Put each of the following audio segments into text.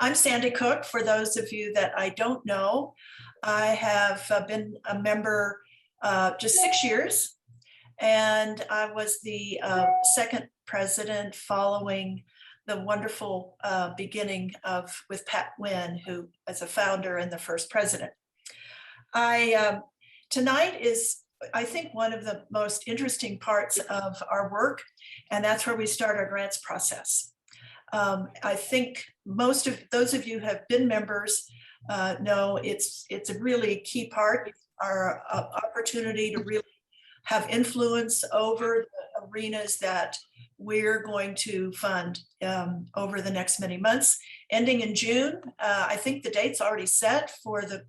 I'm Sandy Cook. For those of you that I don't know, I have been a member just 6 years, and I was the second president following the wonderful beginning with Pat Wynn, who is a founder and the first president. Tonight is, I think, one of the most interesting parts of our work, and that's where we start our grants process. I think most of those of you who have been members know it's a really key part, our opportunity to really have influence over the arenas that we're going to fund over the next many months, ending in June. I think the date's already set for the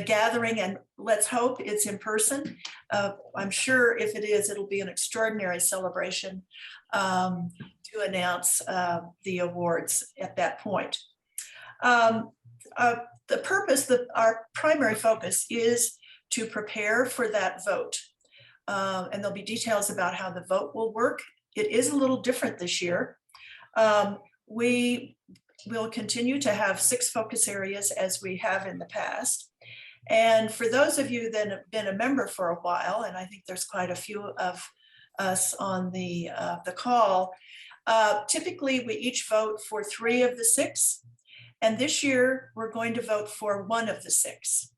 gathering, and let's hope it's in person. I'm sure if it is, it'll be an extraordinary celebration to announce the awards at that point. The purpose, our primary focus is to prepare for that vote. And there'll be details about how the vote will work. It is a little different this year. We will continue to have 6 focus areas as we have in the past. And for those of you that have been a member for a while, and I think there's quite a few of us on the call, typically we each vote for 3 of the 6. And this year we're going to vote for 1 of the 6.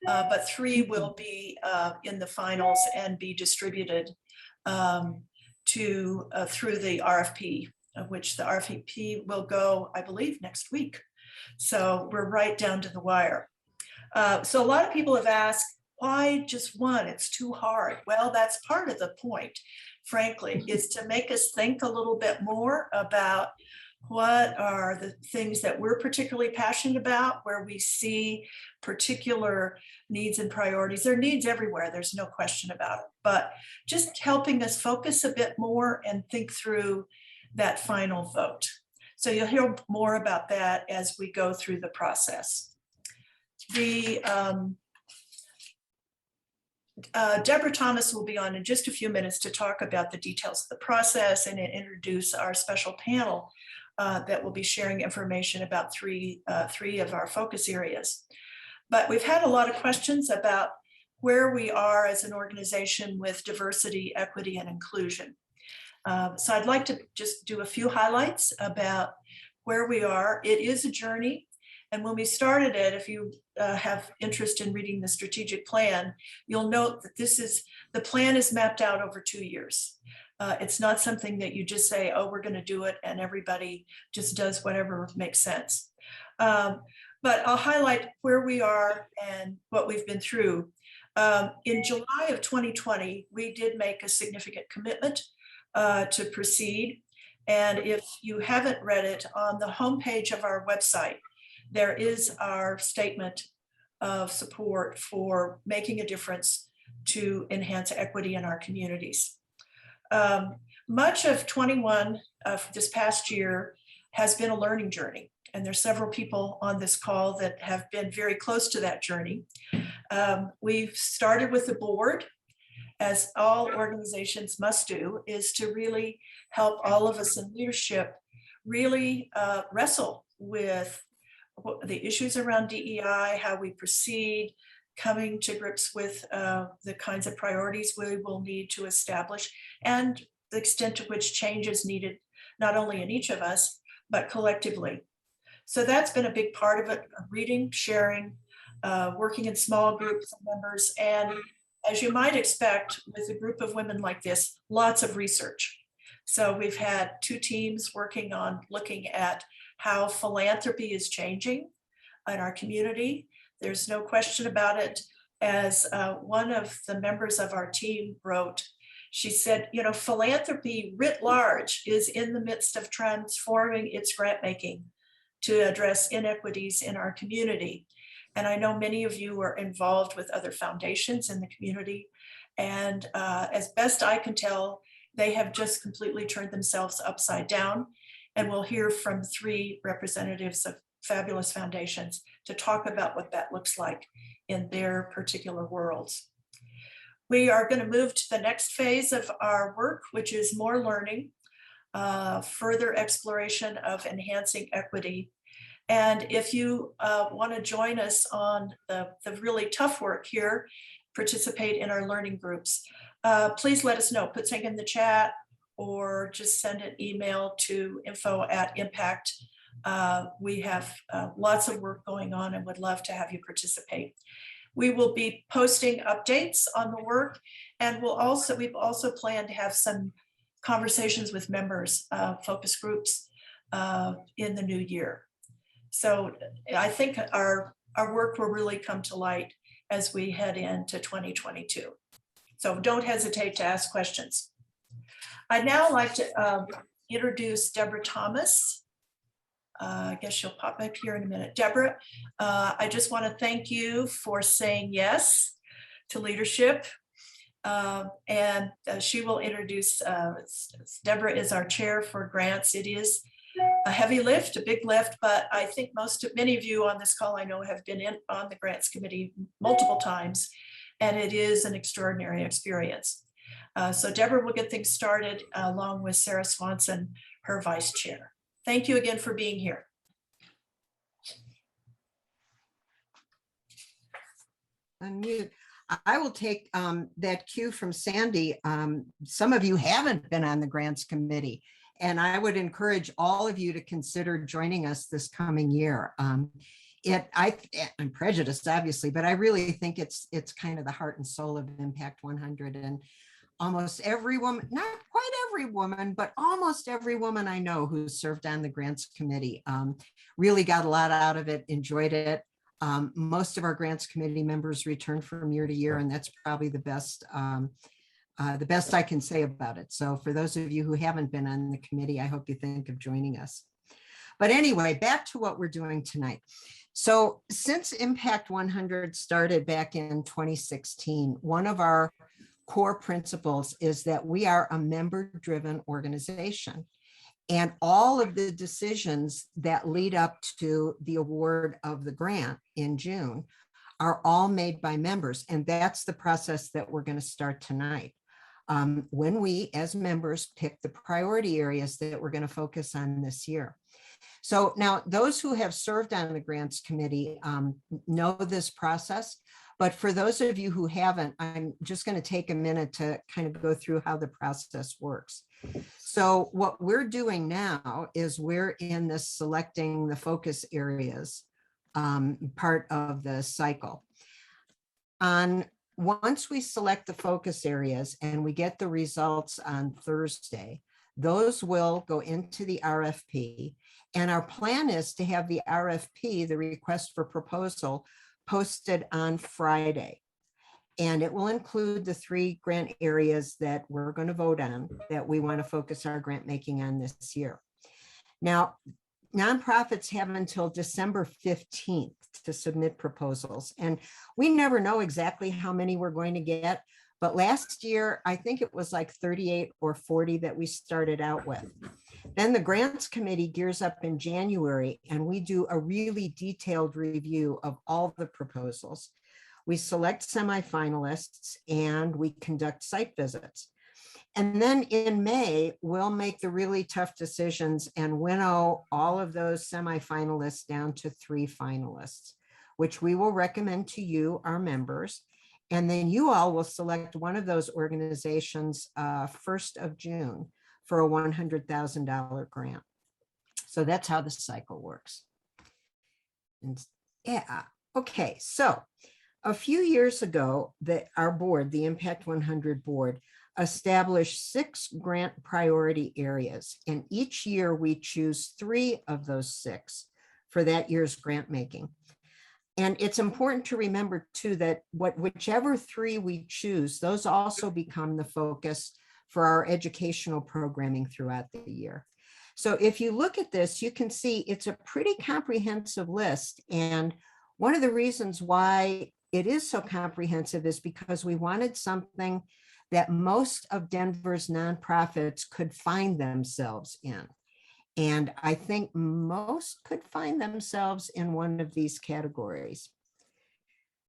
But 3 will be in the finals and be distributed through the RFP, of which the RFP will go, I believe, next week. So we're right down to the wire. So a lot of people have asked, why just 1? It's too hard. Well, that's part of the point, frankly, is to make us think a little bit more about what are the things that we're particularly passionate about, where we see particular needs and priorities. There are needs everywhere, there's no question about it, but just helping us focus a bit more and think through that final vote. So you'll hear more about that as we go through the process. Deborah Thomas will be on in just a few minutes to talk about the details of the process and introduce our special panel that will be sharing information about three of our focus areas. But we've had a lot of questions about where we are as an organization with diversity, equity, and inclusion. So I'd like to just do a few highlights about where we are. It is a journey. And when we started it, if you have interest in reading the strategic plan, you'll note that the plan is mapped out over 2 years. It's not something that you just say, oh, we're going to do it, and everybody just does whatever makes sense. But I'll highlight where we are and what we've been through. In July of 2020, we did make a significant commitment to proceed. And if you haven't read it, on the homepage of our website, there is our statement of support for making a difference to enhance equity in our communities. Much of 21 of this past year has been a learning journey, and there's several people on this call that have been very close to that journey. We've started with the board, as all organizations must do, is to really help all of us in leadership really wrestle with the issues around DEI, how we proceed, coming to grips with the kinds of priorities we will need to establish, and the extent to which change is needed, not only in each of us, but collectively. So that's been a big part of it, reading, sharing, working in small groups of members, and as you might expect with a group of women like this, lots of research. So we've had 2 teams working on looking at how philanthropy is changing in our community. There's no question about it. As one of the members of our team wrote, she said, you know, philanthropy writ large is in the midst of transforming its grant making to address inequities in our community. And I know many of you are involved with other foundations in the community. And as best I can tell, they have just completely turned themselves upside down. And we'll hear from 3 representatives of fabulous foundations to talk about what that looks like in their particular worlds. We are going to move to the next phase of our work, which is more learning, further exploration of enhancing equity. And if you want to join us on the really tough work here, participate in our learning groups, please let us know. Put something in the chat or just send an email to info@impact. We have lots of work going on and would love to have you participate. We will be posting updates on the work, and we've also planned to have some conversations with members, focus groups in the new year. So I think our work will really come to light as we head into 2022. So don't hesitate to ask questions. I'd now like to introduce Deborah Thomas. I guess she'll pop up here in a minute. Deborah, I just want to thank you for saying yes to leadership. And she will introduce, Deborah is our chair for grants. It is a heavy lift, a big lift, but I think many of you on this call I know have been on the grants committee multiple times, and it is an extraordinary experience. So Deborah will get things started along with Sarah Swanson, her vice chair. Thank you again for being here. Unmute. I will take that cue from Sandy. Some of you haven't been on the grants committee, and I would encourage all of you to consider joining us this coming year. I'm prejudiced, obviously, but I really think it's kind of the heart and soul of Impact 100. And almost every woman, not quite every woman, but almost every woman I know who served on the grants committee really got a lot out of it, enjoyed it. Most of our grants committee members return from year to year, and that's probably the best I can say about it. So for those of you who haven't been on the committee, I hope you think of joining us. But anyway, back to what we're doing tonight. So since Impact 100 started back in 2016, one of our core principles is that we are a member-driven organization. And all of the decisions that lead up to the award of the grant in June are all made by members. And that's the process that we're going to start tonight. When we, as members, pick the priority areas that we're going to focus on this year. So now those who have served on the grants committee know this process. But for those of you who haven't, I'm just going to take a minute to kind of go through how the process works. So what we're doing now is we're in this selecting the focus areas part of the cycle. Once we select the focus areas and we get the results on Thursday, those will go into the RFP. And our plan is to have the RFP, the request for proposal, posted on Friday. And it will include the 3 grant areas that we're going to vote on that we want to focus our grant making on this year. Now, nonprofits have until December 15th to submit proposals. And we never know exactly how many we're going to get. But last year, I think it was like 38 or 40 that we started out with. Then the grants committee gears up in January, and we do a really detailed review of all the proposals. We select semifinalists and we conduct site visits. And then in May, we'll make the really tough decisions and winnow all of those semifinalists down to 3 finalists, which we will recommend to you, our members. And then you all will select one of those organizations 1st of June for a $100,000 grant. So that's how the cycle works. And yeah, okay. So a few years ago, our board, the Impact 100 board, established 6 grant priority areas. And each year we choose 3 of those 6 for that year's grant making. And it's important to remember too that whichever 3 we choose, those also become the focus for our educational programming throughout the year. So if you look at this, you can see it's a pretty comprehensive list. And one of the reasons why it is so comprehensive is because we wanted something that most of Denver's nonprofits could find themselves in. And I think most could find themselves in one of these categories.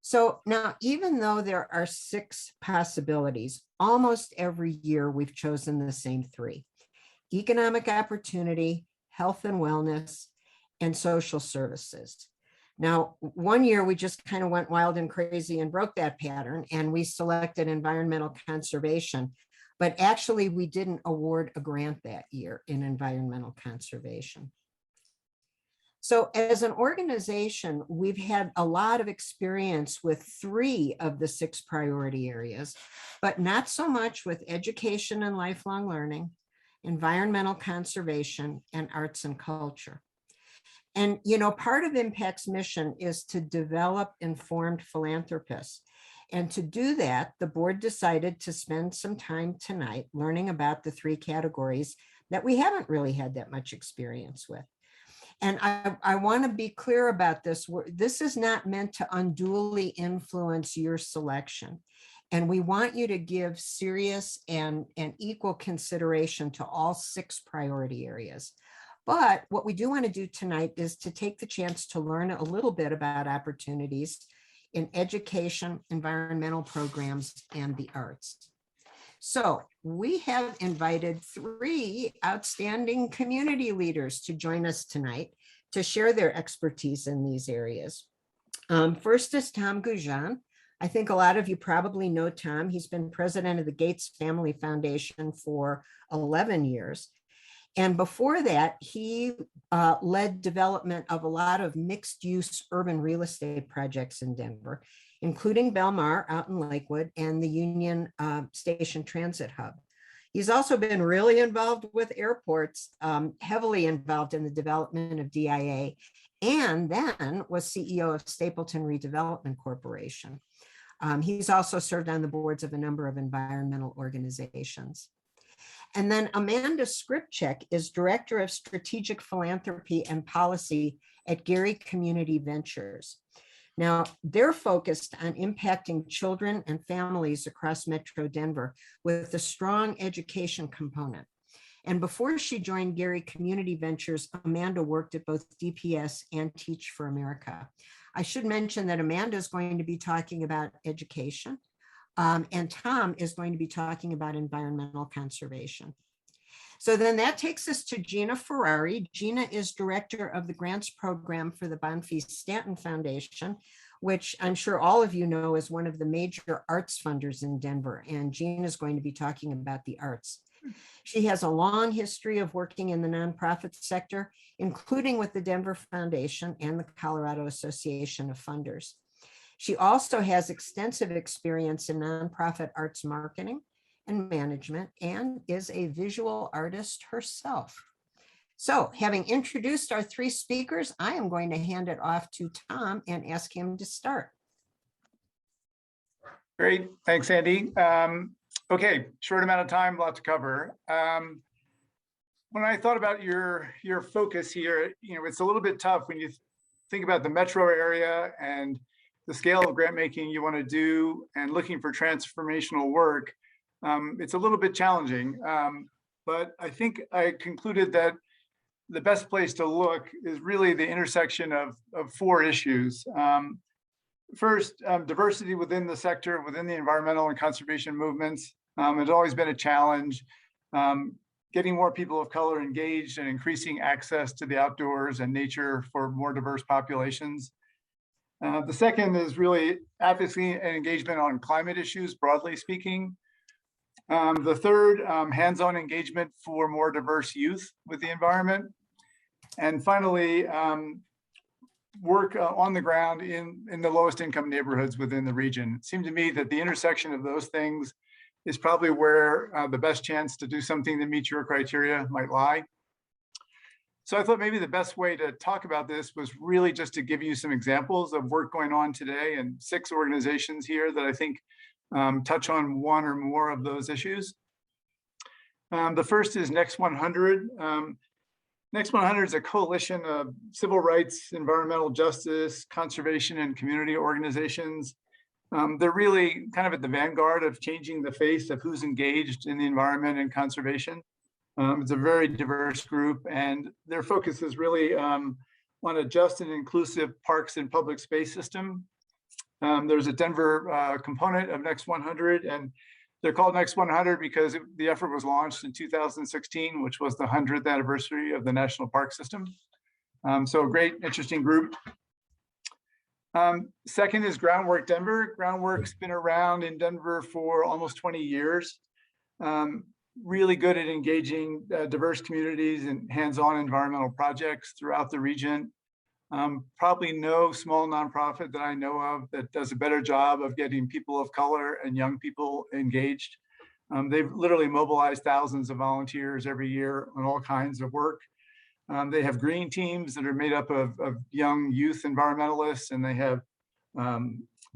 So now, even though there are 6 possibilities, almost every year we've chosen the same 3: economic opportunity, health and wellness, and social services. Now, one year we just kind of went wild and crazy and broke that pattern, and we selected environmental conservation, but actually we didn't award a grant that year in environmental conservation. So as an organization, we've had a lot of experience with 3 of the 6 priority areas, but not so much with education and lifelong learning, environmental conservation, and arts and culture. And, you know, part of Impact's mission is to develop informed philanthropists. And to do that, the board decided to spend some time tonight learning about the 3 categories that we haven't really had that much experience with. And I want to be clear about this. This is not meant to unduly influence your selection. And we want you to give serious and equal consideration to all 6 priority areas. But what we do want to do tonight is to take the chance to learn a little bit about opportunities in education, environmental programs, and the arts. So we have invited 3 outstanding community leaders to join us tonight to share their expertise in these areas. First is Tom Goujon. I think a lot of you probably know Tom. He's been president of the Gates Family Foundation for 11 years. And before that, he led development of a lot of mixed use urban real estate projects in Denver, including Belmar out in Lakewood and the Union Station Transit Hub. He's also been really involved with airports, heavily involved in the development of DIA, and then was CEO of Stapleton Redevelopment Corporation. He's also served on the boards of a number of environmental organizations. And then Amanda Skripchek is Director of Strategic Philanthropy and Policy at Gary Community Ventures. Now, they're focused on impacting children and families across Metro Denver with a strong education component. And before she joined Gary Community Ventures, Amanda worked at both DPS and Teach for America. I should mention that Amanda is going to be talking about education, and Tom is going to be talking about environmental conservation. So then that takes us to Gina Ferrari. Gina is director of the grants program for the Bonfils Stanton Foundation, which I'm sure all of you know is one of the major arts funders in Denver. And Gina is going to be talking about the arts. She has a long history of working in the nonprofit sector, including with the Denver Foundation and the Colorado Association of Funders. She also has extensive experience in nonprofit arts marketing and management, and is a visual artist herself. So having introduced our 3 speakers, I am going to hand it off to Tom and ask him to start. Great, thanks, Andy. Okay, short amount of time, a lot to cover. When I thought about your focus here, you know, it's a little bit tough when you think about the metro area and the scale of grant making you want to do and looking for transformational work. It's a little bit challenging, but I think I concluded that the best place to look is really the intersection of 4 issues. First, diversity within the sector, within the environmental and conservation movements. It's always been a challenge. Getting more people of color engaged and increasing access to the outdoors and nature for more diverse populations. The second is really advocacy and engagement on climate issues, broadly speaking. The third, hands-on engagement for more diverse youth with the environment. And finally, work on the ground in the lowest income neighborhoods within the region. It seemed to me that the intersection of those things is probably where the best chance to do something that meets your criteria might lie. So I thought maybe the best way to talk about this was really just to give you some examples of work going on today and 6 organizations here that I think touch on one or more of those issues. The first is Next 100. Next 100 is a coalition of civil rights, environmental justice, conservation, and community organizations. They're really kind of at the vanguard of changing the face of who's engaged in the environment and conservation. It's a very diverse group, and their focus is really on a just and inclusive parks and public space system. There's a Denver component of Next 100, and they're called Next 100 because the effort was launched in 2016, which was the 100th anniversary of the National Park System. So a great, interesting group. Second is Groundwork Denver. Groundwork's been around in Denver for almost 20 years. Really good at engaging diverse communities and hands-on environmental projects throughout the region. Probably no small nonprofit that I know of that does a better job of getting people of color and young people engaged. They've literally mobilized thousands of volunteers every year on all kinds of work. They have green teams that are made up of young youth environmentalists, and they have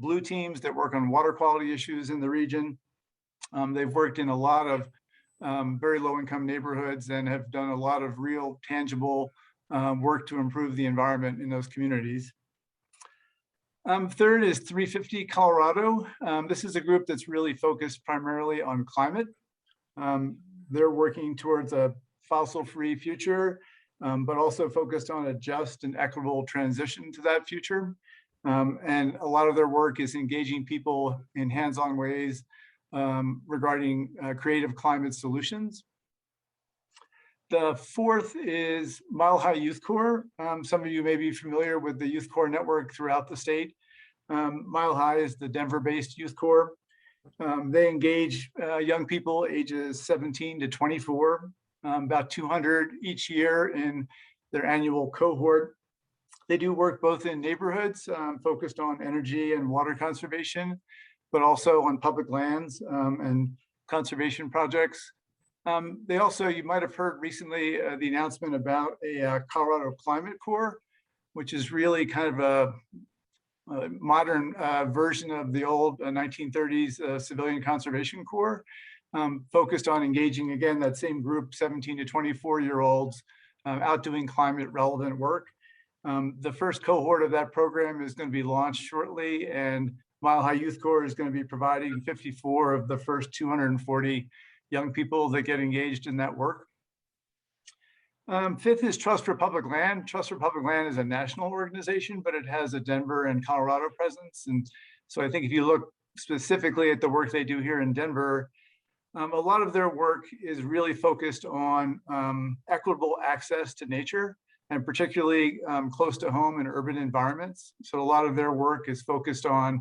blue teams that work on water quality issues in the region. They've worked in a lot of very low-income neighborhoods and have done a lot of real tangible work to improve the environment in those communities. Third is 350 Colorado. This is a group that's really focused primarily on climate. They're working towards a fossil-free future, but also focused on a just and equitable transition to that future. And a lot of their work is engaging people in hands-on ways regarding creative climate solutions. The fourth is Mile High Youth Corps. Some of you may be familiar with the Youth Corps network throughout the state. Mile High is the Denver-based Youth Corps. They engage young people ages 17 to 24, about 200 each year in their annual cohort. They do work both in neighborhoods focused on energy and water conservation, but also on public lands and conservation projects. They also, you might have heard recently the announcement about a Colorado Climate Corps, which is really kind of a modern version of the old 1930s Civilian Conservation Corps, focused on engaging, again, that same group, 17 to 24-year-olds out doing climate relevant work. The first cohort of that program is going to be launched shortly, and Mile High Youth Corps is going to be providing 54 of the first 240 young people that get engaged in that work. Fifth is Trust for Public Land. Trust for Public Land is a national organization, but it has a Denver and Colorado presence. And so I think if you look specifically at the work they do here in Denver, a lot of their work is really focused on equitable access to nature, and particularly close to home and urban environments. So a lot of their work is focused on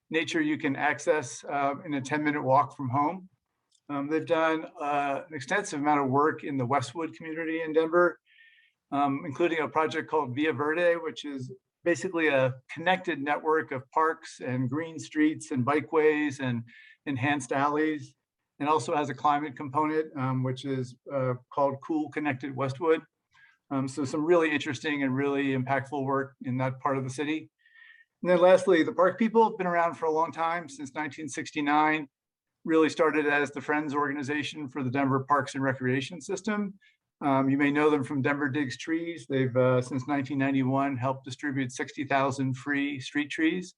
nature you can access in a 10-minute walk from home. They've done an extensive amount of work in the Westwood community in Denver, including a project called Via Verde, which is basically a connected network of parks and green streets and bikeways and enhanced alleys, and also has a climate component, which is called Cool Connected Westwood. So some really interesting and really impactful work in that part of the city. And then lastly, the Park People have been around for a long time, since 1969. Really started as the Friends organization for the Denver Parks and Recreation System. You may know them from Denver Digs Trees. They've, since 1991, helped distribute 60,000 free street trees.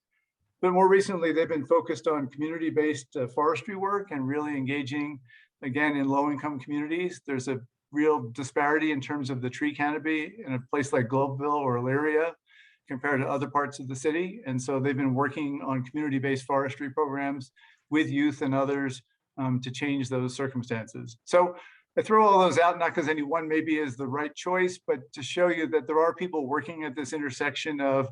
But more recently, they've been focused on community-based forestry work and really engaging, again, in low-income communities. There's a real disparity in terms of the tree canopy in a place like Globeville or Elyria compared to other parts of the city. And so they've been working on community-based forestry programs with youth and others to change those circumstances. So I throw all those out, not because any one maybe is the right choice, but to show you that there are people working at this intersection of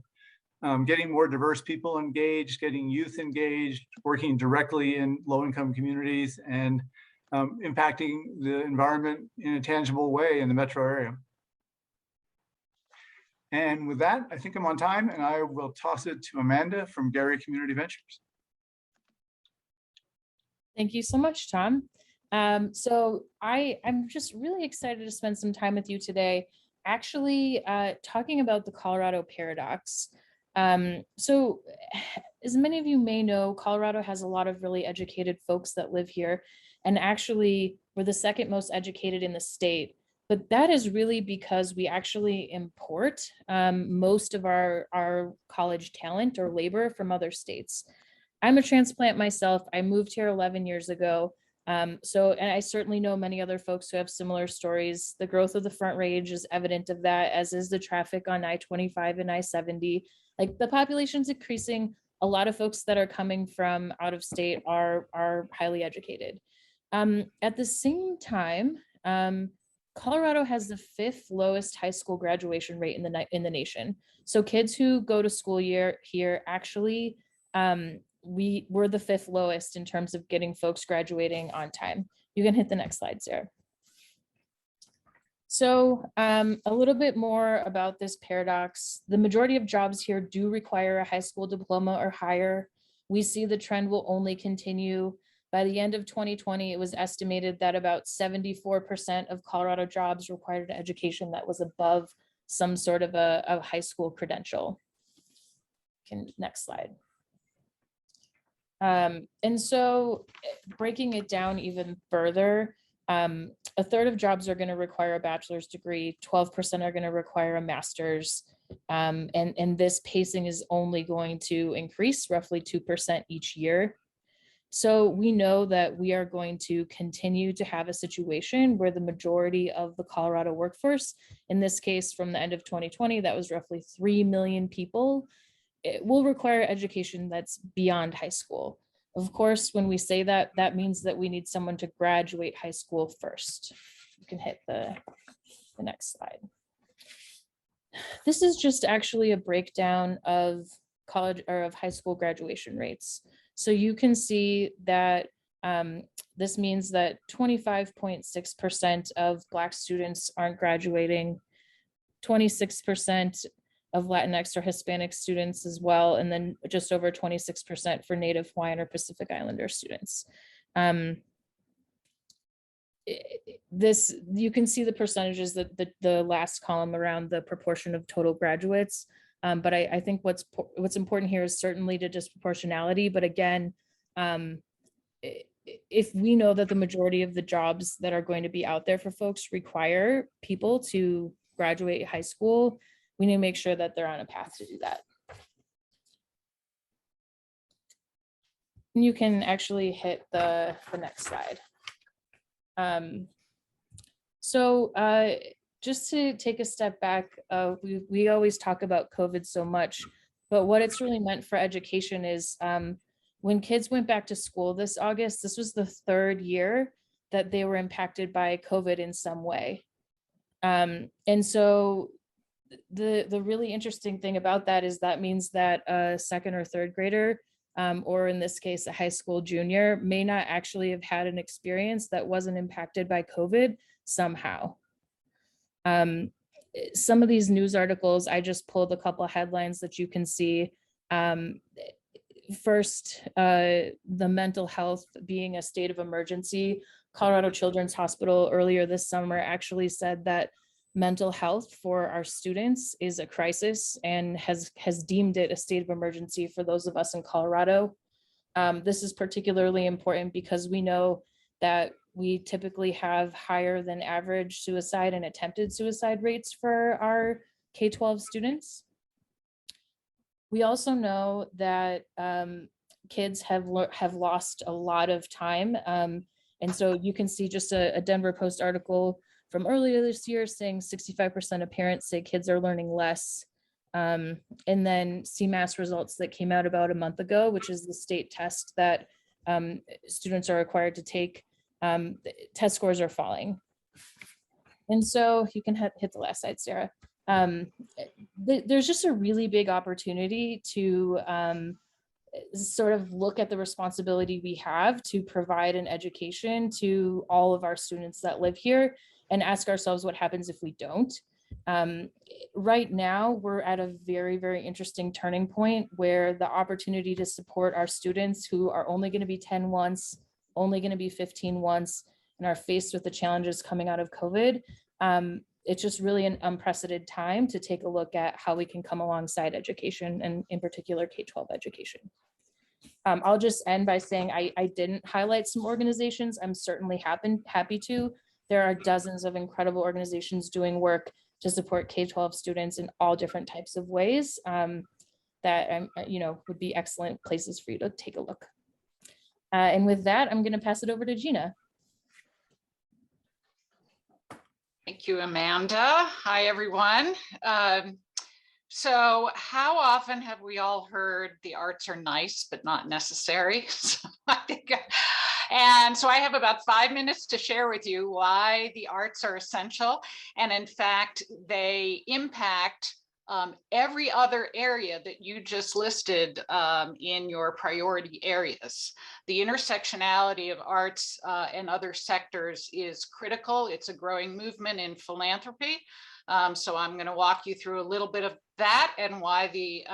getting more diverse people engaged, getting youth engaged, working directly in low-income communities, and impacting the environment in a tangible way in the metro area. And with that, I think I'm on time, and I will toss it to Amanda from Gary Community Ventures. Thank you so much, Tom. So I'm just really excited to spend some time with you today, actually talking about the Colorado paradox. So as many of you may know, Colorado has a lot of really educated folks that live here, and actually we're the second most educated in the state. But that is really because we actually import most of our college talent or labor from other states. I'm a transplant myself. I moved here 11 years ago. And I certainly know many other folks who have similar stories. The growth of the Front Range is evident of that, as is the traffic on I-25 and I-70. Like, the population's increasing. A lot of folks that are coming from out of state are highly educated. At the same time, Colorado has the 5th lowest high school graduation rate in the nation. So kids who go to school year here actually, we're the 5th lowest in terms of getting folks graduating on time. You can hit the next slide, Sarah. So a little bit more about this paradox. The majority of jobs here do require a high school diploma or higher. We see the trend will only continue. By the end of 2020, it was estimated that about 74% of Colorado jobs required an education that was above some sort of a high school credential. Next slide. And so breaking it down even further, a third of jobs are going to require a bachelor's degree, 12% are going to require a master's, and this pacing is only going to increase roughly 2% each year. So we know that we are going to continue to have a situation where the majority of the Colorado workforce, in this case from the end of 2020, that was roughly 3 million people, it will require education that's beyond high school. Of course, when we say that, that means that we need someone to graduate high school first. You can hit the next slide. This is just actually a breakdown of college or of high school graduation rates. So you can see that this means that 25.6% of Black students aren't graduating, 26% of Latinx or Hispanic students as well, and then just over 26% for Native Hawaiian or Pacific Islander students. You can see the percentages, that the last column around the proportion of total graduates. But I think what's important here is certainly to disproportionality. But again, if we know that the majority of the jobs that are going to be out there for folks require people to graduate high school, we need to make sure that they're on a path to do that. And you can actually hit the next slide. Just to take a step back, we always talk about COVID so much, but what it's really meant for education is when kids went back to school this August, this was the 3rd year that they were impacted by COVID in some way. And so the really interesting thing about that is that means that a 2nd or 3rd grader, or in this case, a high school junior, may not actually have had an experience that wasn't impacted by COVID somehow. Some of these news articles, I just pulled a couple of headlines that you can see. First, the mental health being a state of emergency. Colorado Children's Hospital earlier this summer actually said that mental health for our students is a crisis and has deemed it a state of emergency for those of us in Colorado. This is particularly important because we know that we typically have higher than average suicide and attempted suicide rates for our K-12 students. We also know that kids have lost a lot of time. And so you can see just a Denver Post article from earlier this year saying 65% of parents say kids are learning less. And then CMAS results that came out about a month ago, which is the state test that students are required to take. Test scores are falling. And so you can hit the last slide, Sarah. There's just a really big opportunity to sort of look at the responsibility we have to provide an education to all of our students that live here and ask ourselves what happens if we don't. Right now, we're at a very, very interesting turning point where the opportunity to support our students who are only going to be 10 once, only going to be 15 once, and are faced with the challenges coming out of COVID. It's just really an unprecedented time to take a look at how we can come alongside education, and in particular K-12 education. I'll just end by saying I didn't highlight some organizations. I'm certainly happy to. There are dozens of incredible organizations doing work to support K-12 students in all different types of ways that would be excellent places for you to take a look. And with that, I'm going to pass it over to Gina. Thank you, Amanda. Hi, everyone. So how often have we all heard the arts are nice, but not necessary? So I think And so I have about 5 minutes to share with you why the arts are essential. And in fact, they impact every other area that you just listed in your priority areas. The intersectionality of arts and other sectors is critical. It's a growing movement in philanthropy. So I'm going to walk you through a little bit of that and why the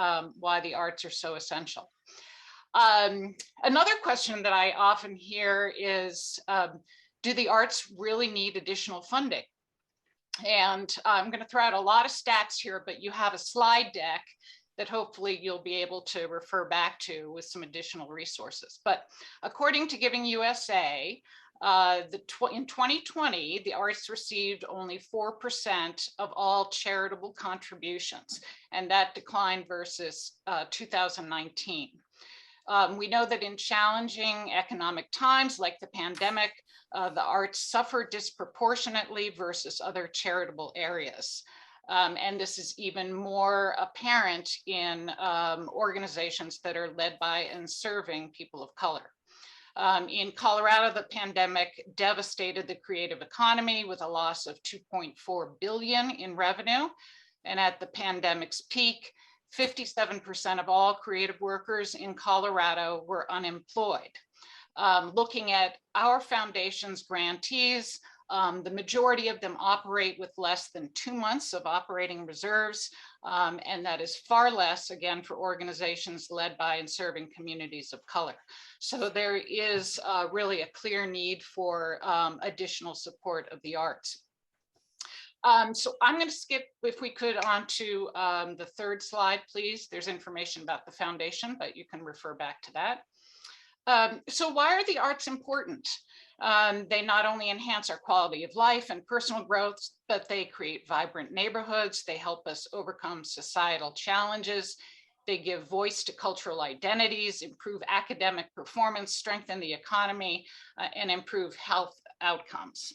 arts are so essential. Another question that I often hear is, do the arts really need additional funding? And I'm going to throw out a lot of stats here, but you have a slide deck that hopefully you'll be able to refer back to with some additional resources. But according to Giving USA, in 2020, the arts received only 4% of all charitable contributions, and that declined versus 2019. We know that in challenging economic times like the pandemic, the arts suffer disproportionately versus other charitable areas. And this is even more apparent in organizations that are led by and serving people of color. In Colorado, the pandemic devastated the creative economy with a loss of $2.4 billion in revenue. And at the pandemic's peak, 57% of all creative workers in Colorado were unemployed. Looking at our foundation's grantees, the majority of them operate with less than 2 months of operating reserves, and that is far less, again, for organizations led by and serving communities of color. So there is really a clear need for additional support of the arts. So I'm going to skip, if we could, on to the third slide, please. There's information about the foundation, but you can refer back to that. So why are the arts important? They not only enhance our quality of life and personal growth, but they create vibrant neighborhoods. They help us overcome societal challenges. They give voice to cultural identities, improve academic performance, strengthen the economy, and improve health outcomes.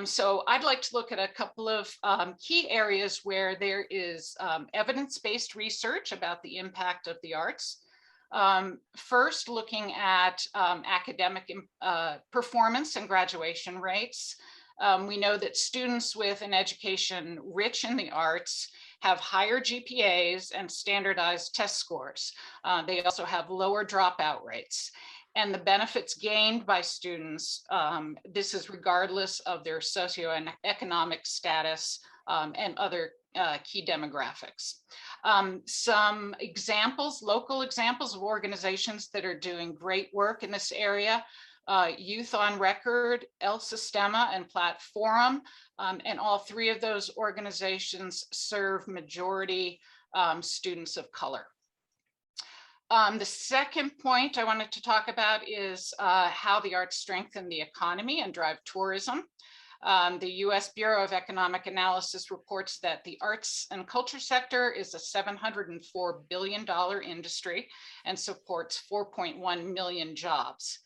So I'd like to look at a couple of key areas where there is evidence-based research about the impact of the arts. First, looking at academic performance and graduation rates. We know that students with an education rich in the arts have higher GPAs and standardized test scores. They also have lower dropout rates. And the benefits gained by students, this is regardless of their socioeconomic status and other key demographics. Some examples, local examples of organizations that are doing great work in this area: Youth on Record, El Sistema, and Platform. And all three of those organizations serve majority students of color. The second point I wanted to talk about is how the arts strengthen the economy and drive tourism. The US Bureau of Economic Analysis reports that the arts and culture sector is a $704 billion industry and supports 4.1 million jobs.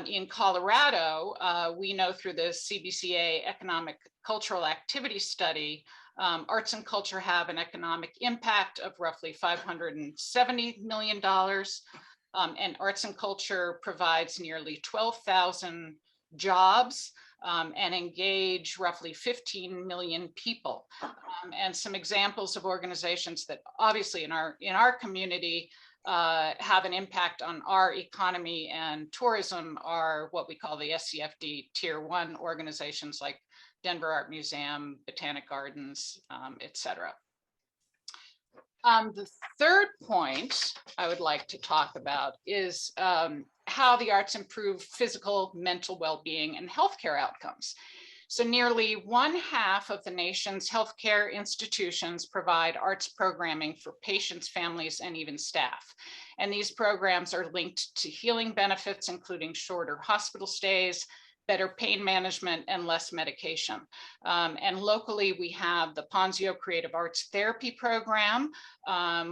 In Colorado, we know through the CBCA Economic Cultural Activity Study, arts and culture have an economic impact of roughly $570 million, and arts and culture provides nearly 12,000 jobs and engage roughly 15 million people. And some examples of organizations that obviously in our community have an impact on our economy and tourism are what we call the SCFD Tier 1 organizations like Denver Art Museum, Botanic Gardens, et cetera. The third point I would like to talk about is how the arts improve physical, mental well-being and healthcare outcomes. So nearly 1/2 of the nation's healthcare institutions provide arts programming for patients, families, and even staff. And these programs are linked to healing benefits, including shorter hospital stays, better pain management, and less medication. And locally, we have the Ponzio Creative Arts Therapy Program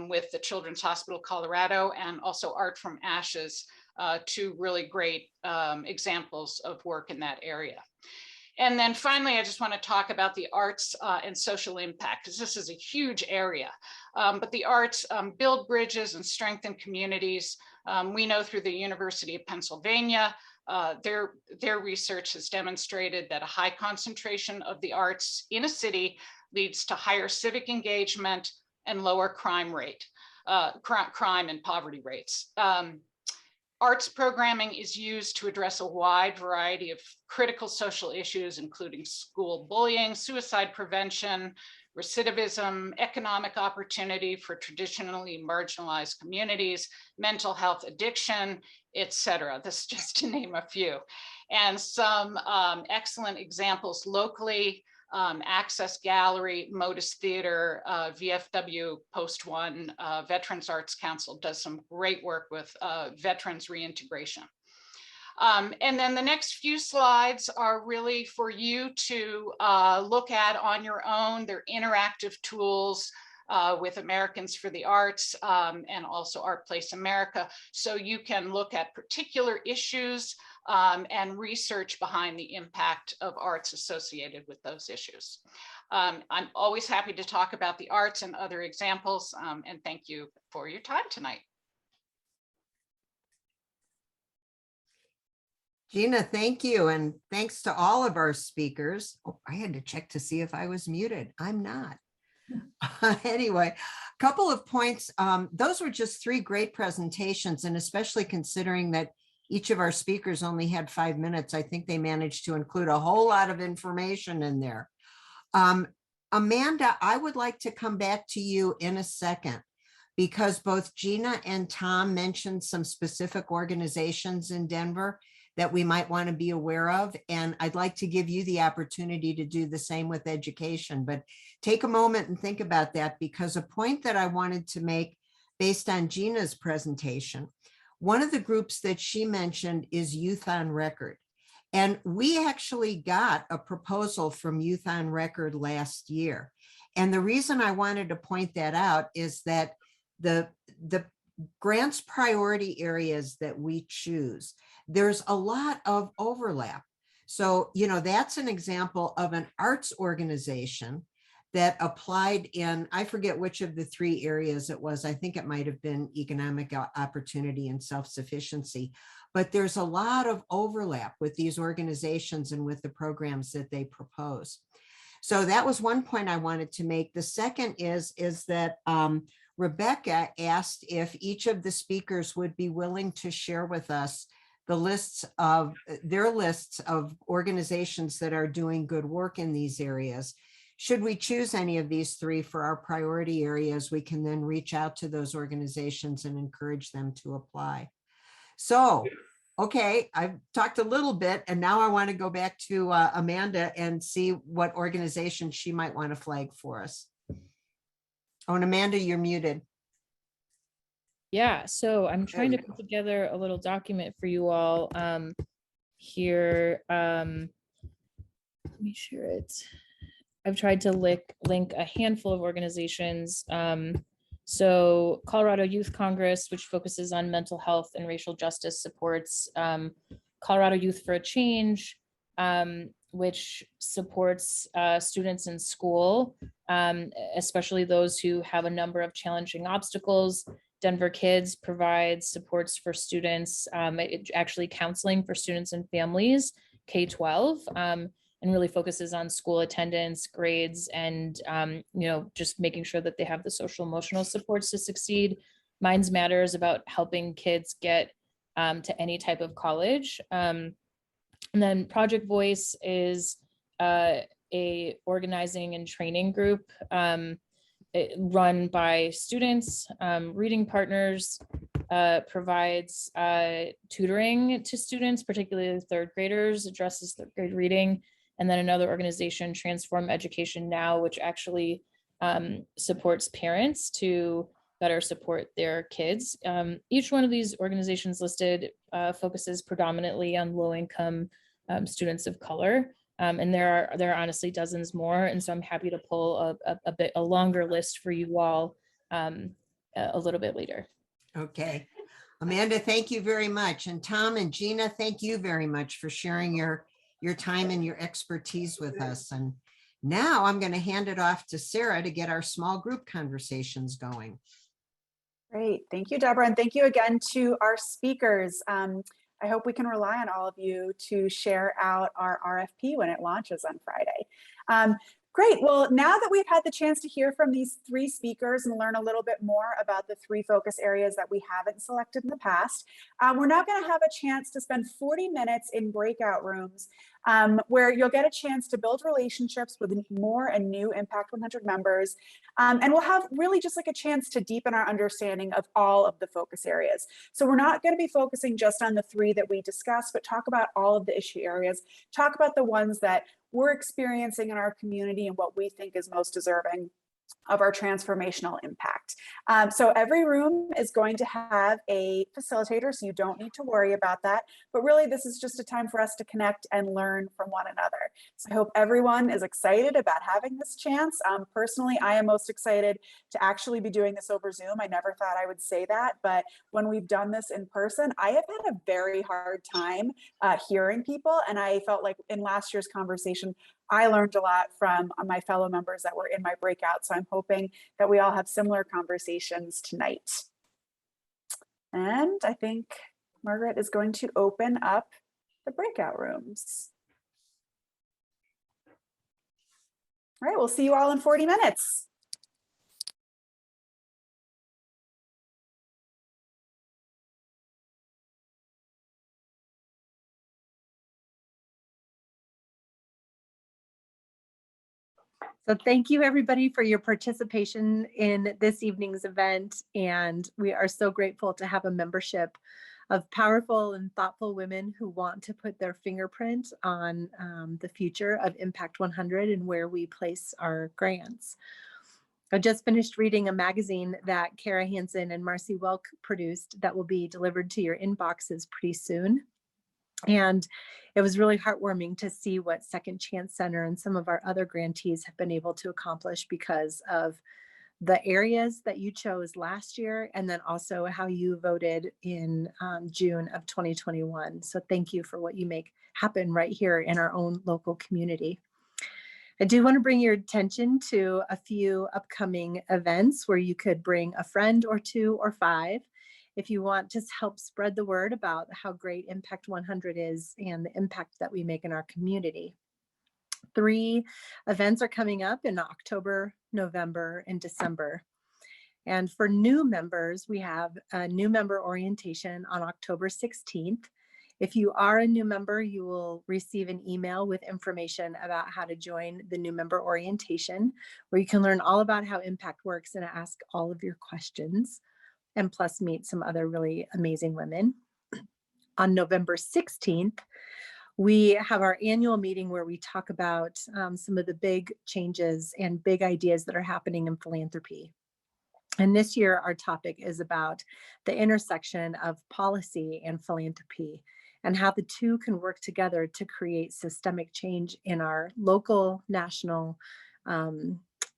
with the Children's Hospital Colorado, and also Art from Ashes, two really great examples of work in that area. And then finally, I just want to talk about the arts and social impact, because this is a huge area. But the arts build bridges and strengthen communities. We know through the University of Pennsylvania their research has demonstrated that a high concentration of the arts in a city leads to higher civic engagement and lower crime and poverty rates. Arts programming is used to address a wide variety of critical social issues, including school bullying, suicide prevention, recidivism, economic opportunity for traditionally marginalized communities, mental health, addiction, etc. This is just to name a few. And some excellent examples locally: Access Gallery, Modus Theater, VFW Post One, Veterans Arts Council does some great work with veterans reintegration. And then the next few slides are really for you to look at on your own. They're interactive tools with Americans for the Arts and also Art Place America. So you can look at particular issues and research behind the impact of arts associated with those issues. I'm always happy to talk about the arts and other examples, and thank you for your time tonight. Gina, thank you. And thanks to all of our speakers. Oh, I had to check to see if I was muted. I'm not. Anyway, a couple of points. Those were just 3 great presentations, and especially considering that each of our speakers only had 5 minutes, I think they managed to include a whole lot of information in there. Amanda, I would like to come back to you in a second, because both Gina and Tom mentioned some specific organizations in Denver that we might want to be aware of. And I'd like to give you the opportunity to do the same with education, but take a moment and think about that, because a point that I wanted to make based on Gina's presentation, one of the groups that she mentioned is Youth on Record. And we actually got a proposal from Youth on Record last year. And the reason I wanted to point that out is that the grants priority areas that we choose, there's a lot of overlap. So, you know, that's an example of an arts organization that applied in, I forget which of the 3 areas it was. I think it might have been economic opportunity and self-sufficiency, but there's a lot of overlap with these organizations and with the programs that they propose. So that was one point I wanted to make. The second is that Rebecca asked if each of the speakers would be willing to share with us the lists of their lists of organizations that are doing good work in these areas. Should we choose any of these 3 for our priority areas, we can then reach out to those organizations and encourage them to apply. So, okay, I've talked a little bit, and now I want to go back to Amanda and see what organization she might want to flag for us. Oh, and Amanda, you're muted. Yeah, so I'm trying to put together a little document for you all here. Let me share it. I've tried to link a handful of organizations. So Colorado Youth Congress, which focuses on mental health and racial justice supports, Colorado Youth for a Change, which supports students in school, especially those who have a number of challenging obstacles. Denver Kids provides supports for students, actually counseling for students and families, K-12, and really focuses on school attendance, grades, and you know, just making sure that they have the social emotional supports to succeed. Minds Matters about helping kids get to any type of college. And then Project Voice is a organizing and training group run by students, reading partners, provides tutoring to students, particularly 3rd graders, addresses 3rd grade reading. And then another organization, Transform Education Now, which actually supports parents to better support their kids. Each one of these organizations listed focuses predominantly on low-income students of color. And there are honestly dozens more. And so I'm happy to pull a longer list for you all a little bit later. Okay. Amanda, thank you very much. And Tom and Gina, thank you very much for sharing your time and your expertise with us. And now I'm going to hand it off to Sarah to get our small group conversations going. Great. Thank you, Deborah. And thank you again to our speakers. I hope we can rely on all of you to share out our RFP when it launches on Friday. Great. Well, now that we've had the chance to hear from these three speakers and learn a little bit more about the three focus areas that we haven't selected in the past, we're now going to have a chance to spend 40 minutes in breakout rooms where you'll get a chance to build relationships with more and new Impact 100 members. And we'll have really just like a chance to deepen our understanding of all of the focus areas. So we're not going to be focusing just on the three that we discussed, but talk about all of the issue areas, talk about the ones that we're experiencing in our community and what we think is most deserving of our transformational impact. So every room is going to have a facilitator, so you don't need to worry about that. But really, this is just a time for us to connect and learn from one another. So I hope everyone is excited about having this chance. Personally, I am most excited to actually be doing this over Zoom. I never thought I would say that, but when we've done this in person, I have had a very hard time hearing people. And I felt like in last year's conversation, I learned a lot from my fellow members that were in my breakout. So I'm hoping that we all have similar conversations tonight. And I think Margaret is going to open up the breakout rooms. All right, we'll see you all in 40 minutes. So thank you everybody for your participation in this evening's event. And we are so grateful to have a membership of powerful and thoughtful women who want to put their fingerprint on the future of Impact 100 and where we place our grants. I just finished reading a magazine that Kara Hansen and Marcy Welk produced that will be delivered to your inboxes pretty soon. And it was really heartwarming to see what Second Chance Center and some of our other grantees have been able to accomplish because of the areas that you chose last year, and then also how you voted in June of 2021. So thank you for what you make happen right here in our own local community. I do want to bring your attention to a few upcoming events where you could bring a friend or two or five if you want to help spread the word about how great Impact 100 is and the impact that we make in our community. 3 events are coming up in October, November, and December. And for new members, we have a new member orientation on October 16th. If you are a new member, you will receive an email with information about how to join the new member orientation, where you can learn all about how Impact works and ask all of your questions, and plus meet some other really amazing women. On November 16th, we have our annual meeting where we talk about some of the big changes and big ideas that are happening in philanthropy. And this year, our topic is about the intersection of policy and philanthropy and how the two can work together to create systemic change in our local, national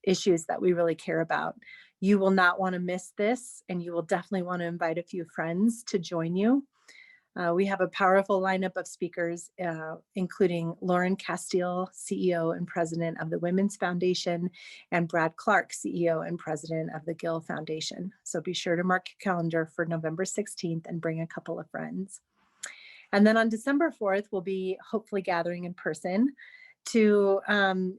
issues that we really care about. You will not want to miss this, and you will definitely want to invite a few friends to join you. We have a powerful lineup of speakers, including Lauren Castile, CEO and President of the Women's Foundation, and Brad Clark, CEO and President of the Gill Foundation. So be sure to mark your calendar for November 16th and bring a couple of friends. And then on December 4th, we'll be hopefully gathering in person to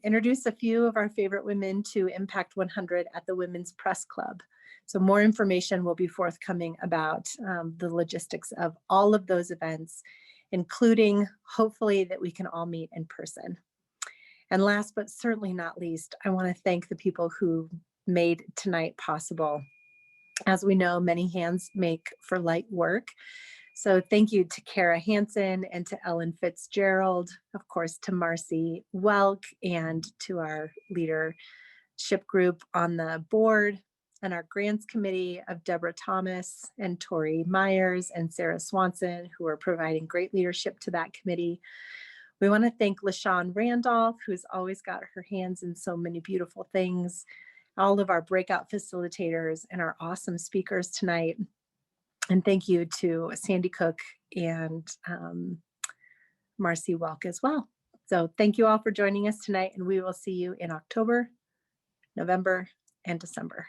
introduce a few of our favorite women to Impact 100 at the Women's Press Club. So more information will be forthcoming about the logistics of all of those events, including hopefully that we can all meet in person. And last but certainly not least, I want to thank the people who made tonight possible. As we know, many hands make for light work. So thank you to Kara Hansen and to Ellen Fitzgerald, of course, to Marcy Welk, and to our leadership group on the board, and our grants committee of Deborah Thomas and Tori Myers and Sarah Swanson, who are providing great leadership to that committee. We want to thank LaShawn Randolph, who's always got her hands in so many beautiful things, all of our breakout facilitators, and our awesome speakers tonight. And thank you to Sandy Cook and Marcy Welk as well. So thank you all for joining us tonight, and we will see you in October, November, and December.